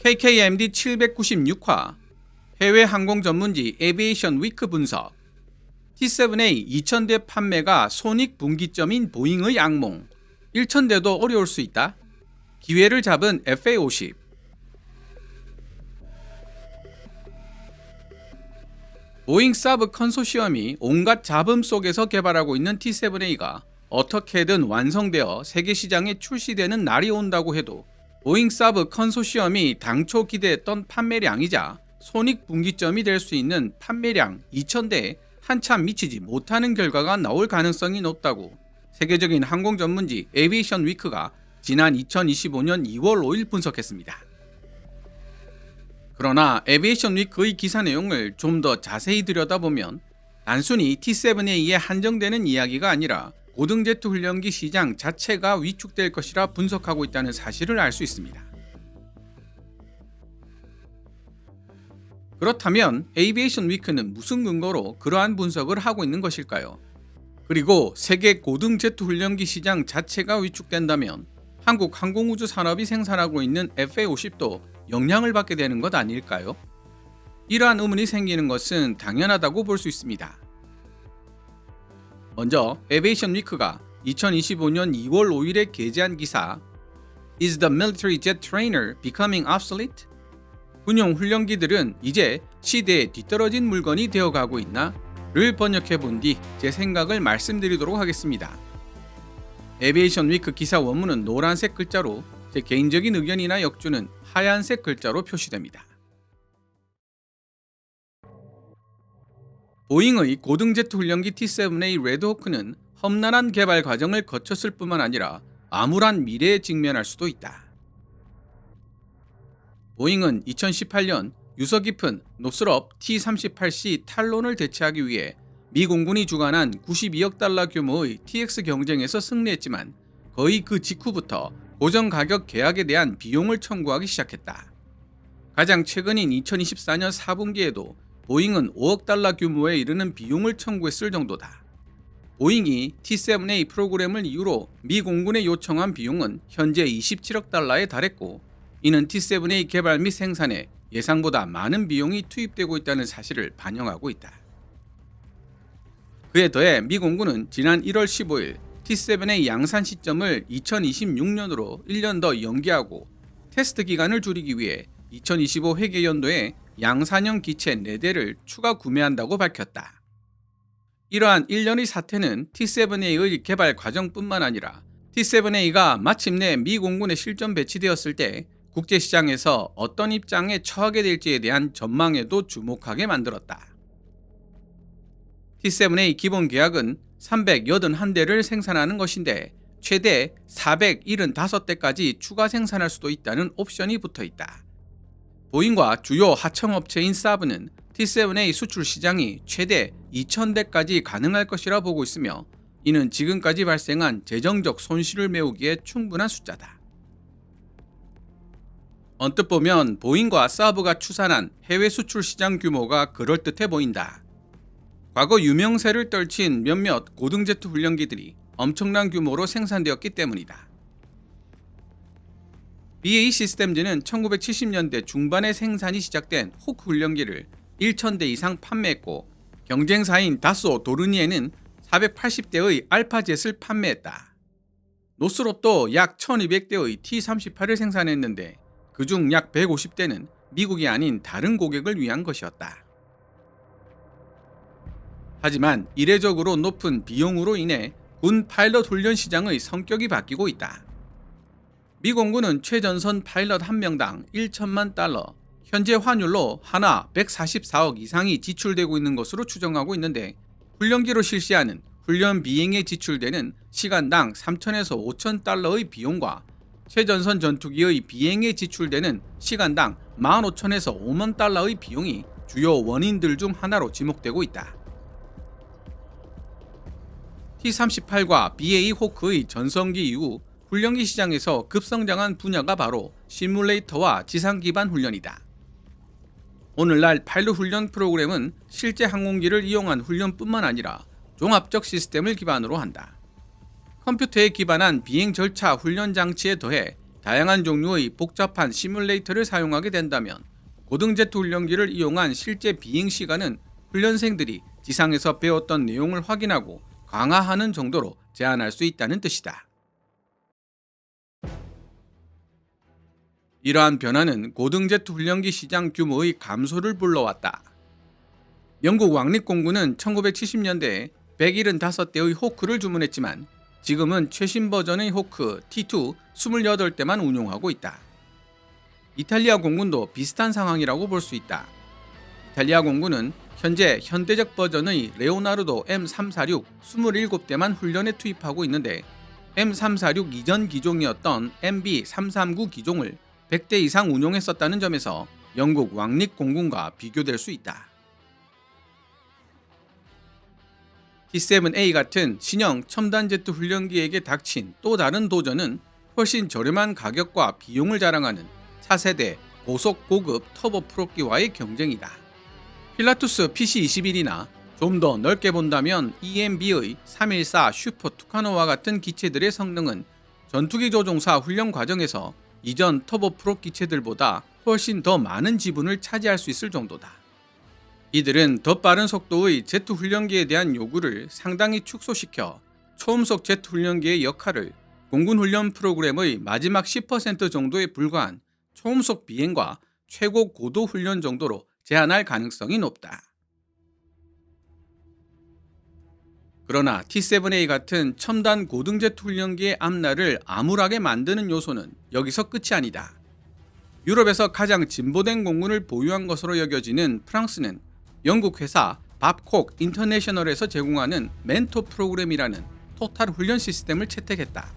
KKMD 796화 해외 항공 전문지 에비에이션 위크 분석. T7A 2000대 판매가 손익분기점인 보잉의 악몽. 1000대도 어려울 수 있다. 기회를 잡은 FA50. 보잉 사브 컨소시엄이 온갖 잡음 속에서 개발하고 있는 T7A가 어떻게든 완성되어 세계 시장에 출시되는 날이 온다고 해도 보잉 사브 컨소시엄이 당초 기대했던 판매량이자 손익분기점이 될 수 있는 판매량 2000대에 한참 미치지 못하는 결과가 나올 가능성이 높다고 세계적인 항공 전문지 에비에이션 위크가 지난 2025년 2월 5일 분석했습니다. 그러나 에비에이션 위크의 기사 내용을 좀 더 자세히 들여다보면 단순히 T7A에 한정되는 이야기가 아니라 고등제트 훈련기 시장 자체가 위축될 것이라 분석하고 있다는 사실을 알 수 있습니다. 그렇다면 에비에이션 위크는 무슨 근거로 그러한 분석을 하고 있는 것일까요? 그리고 세계 고등제트 훈련기 시장 자체가 위축된다면 한국 항공우주 산업이 생산하고 있는 FA50도 영향을 받게 되는 것 아닐까요? 이러한 의문이 생기는 것은 당연하다고 볼 수 있습니다. 먼저 에비에이션 위크가 2025년 2월 5일에 게재한 기사 Is the military jet trainer becoming obsolete? 군용 훈련기들은 이제 시대에 뒤떨어진 물건이 되어가고 있나? 를 번역해 본 뒤 제 생각을 말씀드리도록 하겠습니다. 에비에이션 위크 기사 원문은 노란색 글자로 제 개인적인 의견이나 역주는 하얀색 글자로 표시됩니다. 보잉의 고등제트 훈련기 T7A 레드호크는 험난한 개발 과정을 거쳤을 뿐만 아니라 암울한 미래에 직면할 수도 있다. 보잉은 2018년 유서 깊은 노스럽 T-38C 탈론을 대체하기 위해 미 공군이 주관한 92억 달러 규모의 TX 경쟁에서 승리했지만 거의 그 직후부터 고정 가격 계약에 대한 비용을 청구하기 시작했다. 가장 최근인 2024년 4분기에도 보잉은 5억 달러 규모에 이르는 비용을 청구했을 정도다. 보잉이 T7A 프로그램을 이유로 미 공군에 요청한 비용은 현재 27억 달러에 달했고 이는 T7A 개발 및 생산에 예상보다 많은 비용이 투입되고 있다는 사실을 반영하고 있다. 그에 더해 미 공군은 지난 1월 15일 T7A 양산 시점을 2026년으로 1년 더 연기하고 테스트 기간을 줄이기 위해 2025 회계연도에 양산형 기체 4대를 추가 구매한다고 밝혔다. 이러한 1년의 사태는 T7A의 개발 과정뿐만 아니라 T7A가 마침내 미 공군에 실전 배치되었을 때 국제시장에서 어떤 입장에 처하게 될지에 대한 전망에도 주목하게 만들었다. T7A 기본 계약은 381대를 생산하는 것인데 최대 475대까지 추가 생산할 수도 있다는 옵션이 붙어있다. 보잉과 주요 하청업체인 사브는 T7A 수출 시장이 최대 2000대까지 가능할 것이라 보고 있으며 이는 지금까지 발생한 재정적 손실을 메우기에 충분한 숫자다. 언뜻 보면 보잉과 사브가 추산한 해외 수출 시장 규모가 그럴듯해 보인다. 과거 유명세를 떨친 몇몇 고등제트 훈련기들이 엄청난 규모로 생산되었기 때문이다. BAE 시스템즈는 1970년대 중반에 생산이 시작된 호크 훈련기를 1000대 이상 판매했고 경쟁사인 다소 도르니에는 480대의 알파젯을 판매했다. 노스롭도 약 1200대의 T-38을 생산했는데 그중 약 150대는 미국이 아닌 다른 고객을 위한 것이었다. 하지만 이례적으로 높은 비용으로 인해 군 파일럿 훈련 시장의 성격이 바뀌고 있다. 미 공군은 최전선 파일럿 한 명당 1천만 달러, 현재 환율로 하나 144억 이상이 지출되고 있는 것으로 추정하고 있는데 훈련기로 실시하는 훈련 비행에 지출되는 시간당 3천에서 5천 달러의 비용과 최전선 전투기의 비행에 지출되는 시간당 15,000에서 5만 달러의 비용이 주요 원인들 중 하나로 지목되고 있다. T-38과 BAE 호크의 전성기 이후 훈련기 시장에서 급성장한 분야가 바로 시뮬레이터와 지상 기반 훈련이다. 오늘날 파일럿 훈련 프로그램은 실제 항공기를 이용한 훈련뿐만 아니라 종합적 시스템을 기반으로 한다. 컴퓨터에 기반한 비행 절차 훈련 장치에 더해 다양한 종류의 복잡한 시뮬레이터를 사용하게 된다면 고등 제트 훈련기를 이용한 실제 비행 시간은 훈련생들이 지상에서 배웠던 내용을 확인하고 강화하는 정도로 제한할 수 있다는 뜻이다. 이러한 변화는 고등 제트 훈련기 시장 규모의 감소를 불러왔다. 영국 왕립공군은 1970년대에 175대의 호크를 주문했지만 지금은 최신 버전의 호크 T2 28대만 운용하고 있다. 이탈리아 공군도 비슷한 상황이라고 볼 수 있다. 이탈리아 공군은 현재 현대적 버전의 레오나르도 M346 27대만 훈련에 투입하고 있는데 M346 이전 기종이었던 MB339 기종을 100대 이상 운용했었다는 점에서 영국 왕립공군과 비교될 수 있다. T-7A 같은 신형 첨단 제트 훈련기에게 닥친 또 다른 도전은 훨씬 저렴한 가격과 비용을 자랑하는 차세대 고속 고급 터보 프롭기와의 경쟁이다. 필라투스 PC-21이나 좀 더 넓게 본다면 EMB의 314 슈퍼 투카노와 같은 기체들의 성능은 전투기 조종사 훈련 과정에서 이전 터보 프롭 기체들보다 훨씬 더 많은 지분을 차지할 수 있을 정도다. 이들은 더 빠른 속도의 제트 훈련기에 대한 요구를 상당히 축소시켜 초음속 제트 훈련기의 역할을 공군 훈련 프로그램의 마지막 10% 정도에 불과한 초음속 비행과 최고 고도 훈련 정도로 제한할 가능성이 높다. 그러나 T-7A 같은 첨단 고등 제트 훈련기의 앞날을 암울하게 만드는 요소는 여기서 끝이 아니다. 유럽에서 가장 진보된 공군을 보유한 것으로 여겨지는 프랑스는 영국 회사 밥콕 인터내셔널에서 제공하는 멘토 프로그램이라는 토탈 훈련 시스템을 채택했다.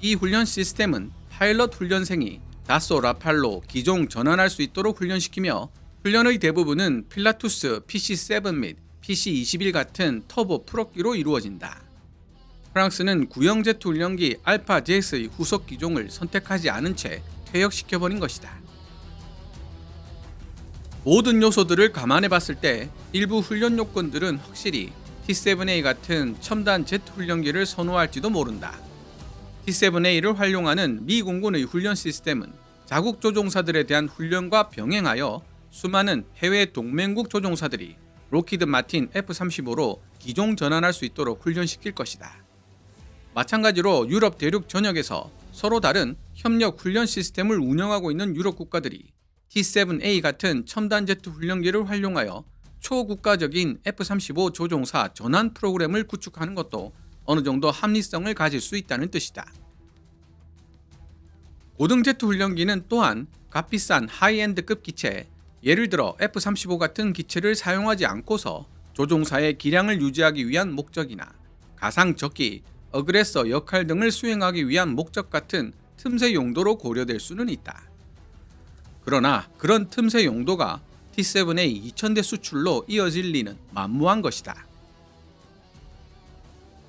이 훈련 시스템은 파일럿 훈련생이 다소 라팔로 기종 전환할 수 있도록 훈련시키며 훈련의 대부분은 필라투스 PC-7 및 PC-21 같은 터보 프롭기로 이루어진다. 프랑스는 구형 제트 훈련기 알파 JS의 후속 기종을 선택하지 않은 채 퇴역시켜버린 것이다. 모든 요소들을 감안해 봤을 때 일부 훈련 요건들은 확실히 T-7A 같은 첨단 제트 훈련기를 선호할지도 모른다. T-7A를 활용하는 미 공군의 훈련 시스템은 자국 조종사들에 대한 훈련과 병행하여 수많은 해외 동맹국 조종사들이 록히드 마틴 F-35로 기종 전환할 수 있도록 훈련시킬 것이다. 마찬가지로 유럽 대륙 전역에서 서로 다른 협력 훈련 시스템을 운영하고 있는 유럽 국가들이 T-7A 같은 첨단 제트 훈련기를 활용하여 초국가적인 F-35 조종사 전환 프로그램을 구축하는 것도 어느 정도 합리성을 가질 수 있다는 뜻이다. 고등 제트 훈련기는 또한 값비싼 하이엔드급 기체, 예를 들어 F-35 같은 기체를 사용하지 않고서 조종사의 기량을 유지하기 위한 목적이나 가상적기, 어그레서 역할 등을 수행하기 위한 목적 같은 틈새 용도로 고려될 수는 있다. 그러나 그런 틈새 용도가 T-7A 2000대 수출로 이어질 리는 만무한 것이다.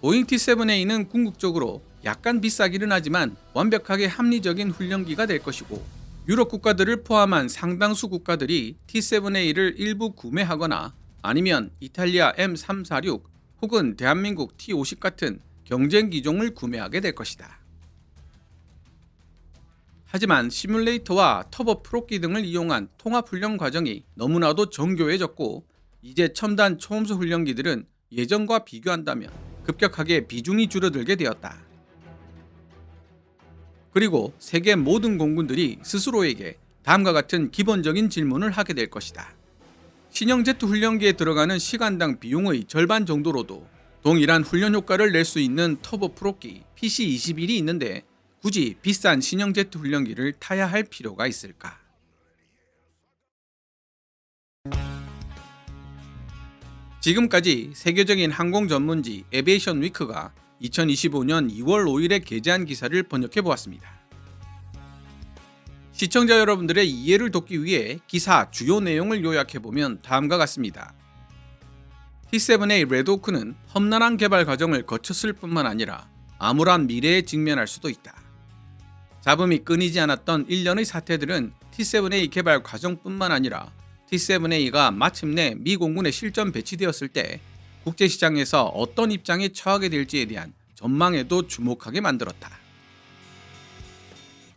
보잉 T-7A는 궁극적으로 약간 비싸기는 하지만 완벽하게 합리적인 훈련기가 될 것이고 유럽 국가들을 포함한 상당수 국가들이 T-7A를 일부 구매하거나 아니면 이탈리아 M346 혹은 대한민국 T-50 같은 경쟁 기종을 구매하게 될 것이다. 하지만 시뮬레이터와 터보 프롭기 등을 이용한 통합 훈련 과정이 너무나도 정교해졌고 이제 첨단 초음속 훈련기들은 예전과 비교한다면 급격하게 비중이 줄어들게 되었다. 그리고 세계 모든 공군들이 스스로에게 다음과 같은 기본적인 질문을 하게 될 것이다. 신형 제트 훈련기에 들어가는 시간당 비용의 절반 정도로도 동일한 훈련 효과를 낼 수 있는 터보 프롭기 PC-21이 있는데 굳이 비싼 신형 제트 훈련기를 타야 할 필요가 있을까? 지금까지 세계적인 항공 전문지 에비에이션 위크가 2025년 2월 5일에 게재한 기사를 번역해 보았습니다. 시청자 여러분들의 이해를 돕기 위해 기사 주요 내용을 요약해 보면 다음과 같습니다. T-7A 레드호크는 험난한 개발 과정을 거쳤을 뿐만 아니라 암울한 미래에 직면할 수도 있다. 잡음이 끊이지 않았던 일련의 사태들은 T-7A 개발 과정뿐만 아니라 T-7A가 마침내 미 공군에 실전 배치되었을 때 국제시장에서 어떤 입장에 처하게 될지에 대한 전망에도 주목하게 만들었다.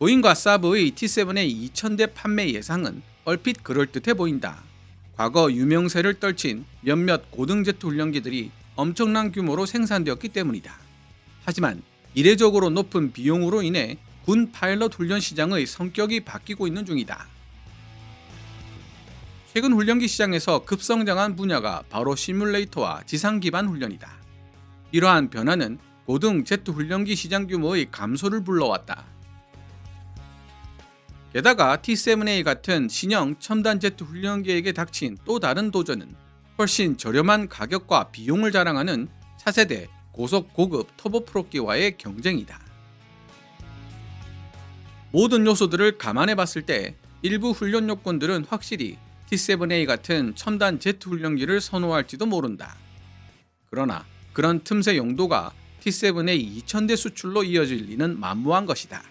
보잉과 사브의 T7A 2000대 판매 예상은 얼핏 그럴듯해 보인다. 과거 유명세를 떨친 몇몇 고등 제트 훈련기들이 엄청난 규모로 생산되었기 때문이다. 하지만 이례적으로 높은 비용으로 인해 군 파일럿 훈련 시장의 성격이 바뀌고 있는 중이다. 최근 훈련기 시장에서 급성장한 분야가 바로 시뮬레이터와 지상 기반 훈련이다. 이러한 변화는 고등 제트 훈련기 시장 규모의 감소를 불러왔다. 게다가 T7A 같은 신형 첨단 제트 훈련기에게 닥친 또 다른 도전은 훨씬 저렴한 가격과 비용을 자랑하는 차세대 고속 고급 터보프롭기와의 경쟁이다. 모든 요소들을 감안해 봤을 때 일부 훈련 요건들은 확실히 T7A 같은 첨단 제트 훈련기를 선호할지도 모른다. 그러나 그런 틈새 용도가 T7A 2000대 수출로 이어질 리는 만무한 것이다.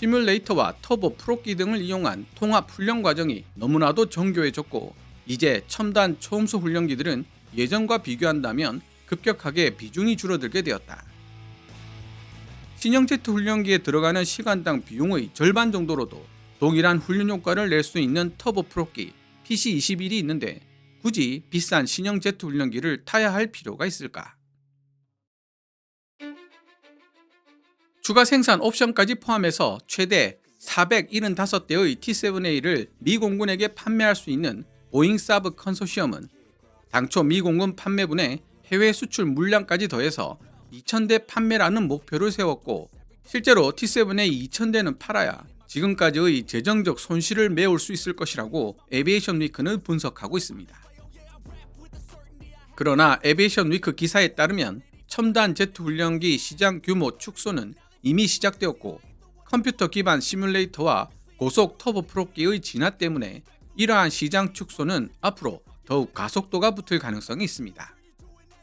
시뮬레이터와 터보 프롭기 등을 이용한 통합 훈련 과정이 너무나도 정교해졌고 이제 첨단 초음속 훈련기들은 예전과 비교한다면 급격하게 비중이 줄어들게 되었다. 신형 제트 훈련기에 들어가는 시간당 비용의 절반 정도로도 동일한 훈련 효과를 낼 수 있는 터보 프롭기 PC-21이 있는데 굳이 비싼 신형 제트 훈련기를 타야 할 필요가 있을까? 추가 생산 옵션까지 포함해서 최대 475대의 T7A를 미 공군에게 판매할 수 있는 보잉 사브 컨소시엄은 당초 미 공군 판매분에 해외 수출 물량까지 더해서 2000대 판매라는 목표를 세웠고 실제로 T7A 2000대는 팔아야 지금까지의 재정적 손실을 메울 수 있을 것이라고 에비에이션 위크는 분석하고 있습니다. 그러나 에비에이션 위크 기사에 따르면 첨단 제트 훈련기 시장 규모 축소는 이미 시작되었고 컴퓨터 기반 시뮬레이터와 고속 터보 프롭기의 진화 때문에 이러한 시장 축소는 앞으로 더욱 가속도가 붙을 가능성이 있습니다.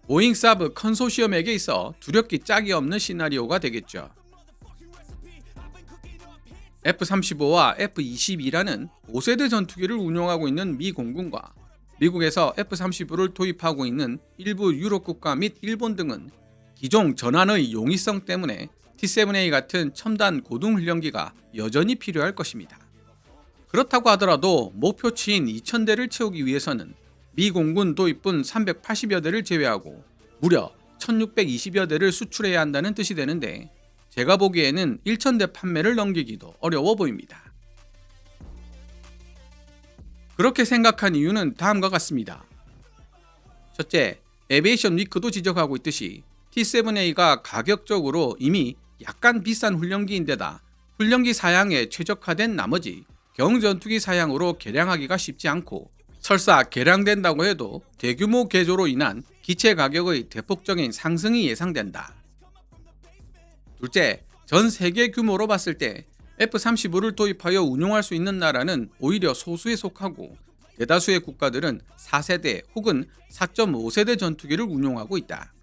보잉 사브 컨소시엄에게 있어 두렵기 짝이 없는 시나리오가 되겠죠. F-35와 F-22라는 5세대 전투기를 운용하고 있는 미 공군과 미국에서 F-35를 도입하고 있는 일부 유럽 국가 및 일본 등은 기종 전환의 용이성 때문에 T7A 같은 첨단 고등 훈련기가 여전히 필요할 것입니다. 그렇다고 하더라도 목표치인 2000대를 채우기 위해서는 미 공군 도입분 380여 대를 제외하고 무려 1620여 대를 수출해야 한다는 뜻이 되는데 제가 보기에는 1000대 판매를 넘기기도 어려워 보입니다. 그렇게 생각한 이유는 다음과 같습니다. 첫째, 에비에이션 위크도 지적하고 있듯이 T7A가 가격적으로 이미 약간 비싼 훈련기인데다 훈련기 사양에 최적화된 나머지 경전투기 사양으로 개량하기가 쉽지 않고 설사 개량된다고 해도 대규모 개조로 인한 기체 가격의 대폭적인 상승이 예상된다. 둘째, 전 세계 규모로 봤을 때 F-35를 도입하여 운용할 수 있는 나라는 오히려 소수에 속하고 대다수의 국가들은 4세대 혹은 4.5세대 전투기를 운용하고 있다.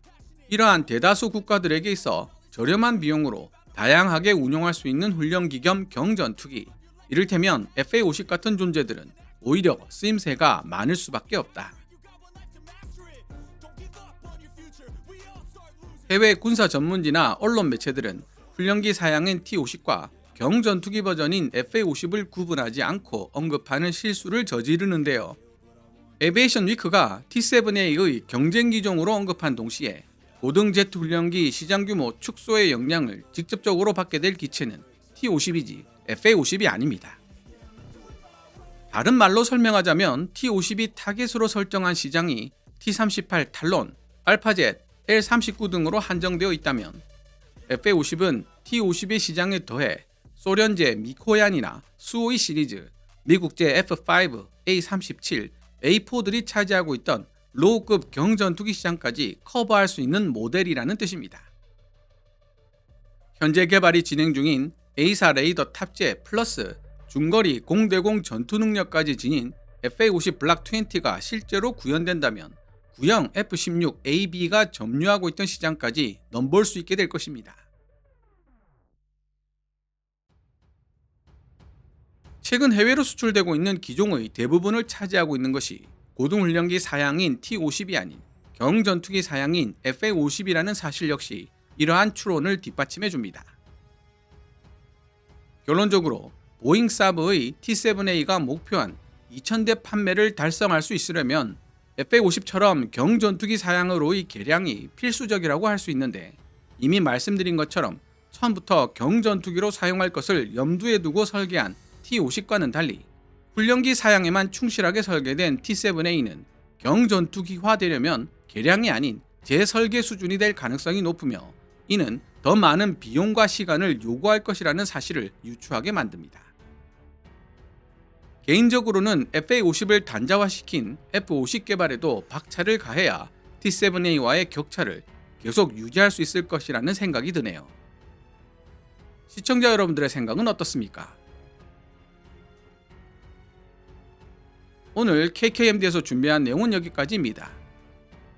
이러한 대다수 국가들에게 있어 저렴한 비용으로 다양하게 운용할 수 있는 훈련기 겸 경전투기, 이를테면 FA-50 같은 존재들은 오히려 쓰임새가 많을 수밖에 없다. 해외 군사 전문지나 언론 매체들은 훈련기 사양인 T-50과 경전투기 버전인 FA-50을 구분하지 않고 언급하는 실수를 저지르는데요. 에비에이션 위크가 T7A의 경쟁 기종으로 언급한 동시에 고등 제트 훈련기 시장 규모 축소의 영향을 직접적으로 받게 될 기체는 T-50이지 FA-50이 아닙니다. 다른 말로 설명하자면 T-50이 타겟으로 설정한 시장이 T-38 탈론, 알파젯, L-39 등으로 한정되어 있다면 FA-50은 T-50의 시장에 더해 소련제 미코얀이나 수호이 시리즈, 미국제 F-5, A-37, A-4들이 차지하고 있던 로우급 경전투기 시장까지 커버할 수 있는 모델이라는 뜻입니다. 현재 개발이 진행 중인 A4 레이더 탑재 플러스 중거리 공대공 전투 능력까지 지닌 FA-50 블락 20가 실제로 구현된다면 구형 F-16AB가 점유하고 있던 시장까지 넘볼 수 있게 될 것입니다. 최근 해외로 수출되고 있는 기종의 대부분을 차지하고 있는 것이 고등훈련기 사양인 T-50이 아닌 경전투기 사양인 FA-50이라는 사실 역시 이러한 추론을 뒷받침해 줍니다. 결론적으로 보잉 사브의 T-7A가 목표한 2,000대 판매를 달성할 수 있으려면 F-150처럼 경전투기 사양으로의 개량이 필수적이라고 할 수 있는데, 이미 말씀드린 것처럼 처음부터 경전투기로 사용할 것을 염두에 두고 설계한 T-50과는 달리 훈련기 사양에만 충실하게 설계된 T-7A는 경전투기화되려면 개량이 아닌 재설계 수준이 될 가능성이 높으며, 이는 더 많은 비용과 시간을 요구할 것이라는 사실을 유추하게 만듭니다. 개인적으로는 FA-50을 단자화시킨 F-50 개발에도 박차를 가해야 T-7A와의 격차를 계속 유지할 수 있을 것이라는 생각이 드네요. 시청자 여러분들의 생각은 어떻습니까? 오늘 KKMD에서 준비한 내용은 여기까지입니다.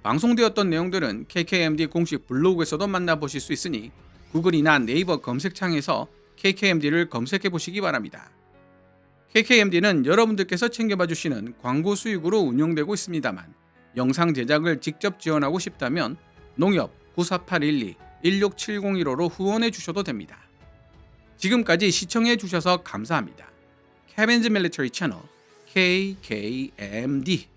방송되었던 내용들은 KKMD 공식 블로그에서도 만나보실 수 있으니 구글이나 네이버 검색창에서 KKMD를 검색해 보시기 바랍니다. KKMD는 여러분들께서 챙겨봐 주시는 광고 수익으로 운영되고 있습니다만, 영상 제작을 직접 지원하고 싶다면 농협 9481216701호로 후원해 주셔도 됩니다. 지금까지 시청해 주셔서 감사합니다. Kevin's Military Channel KKMD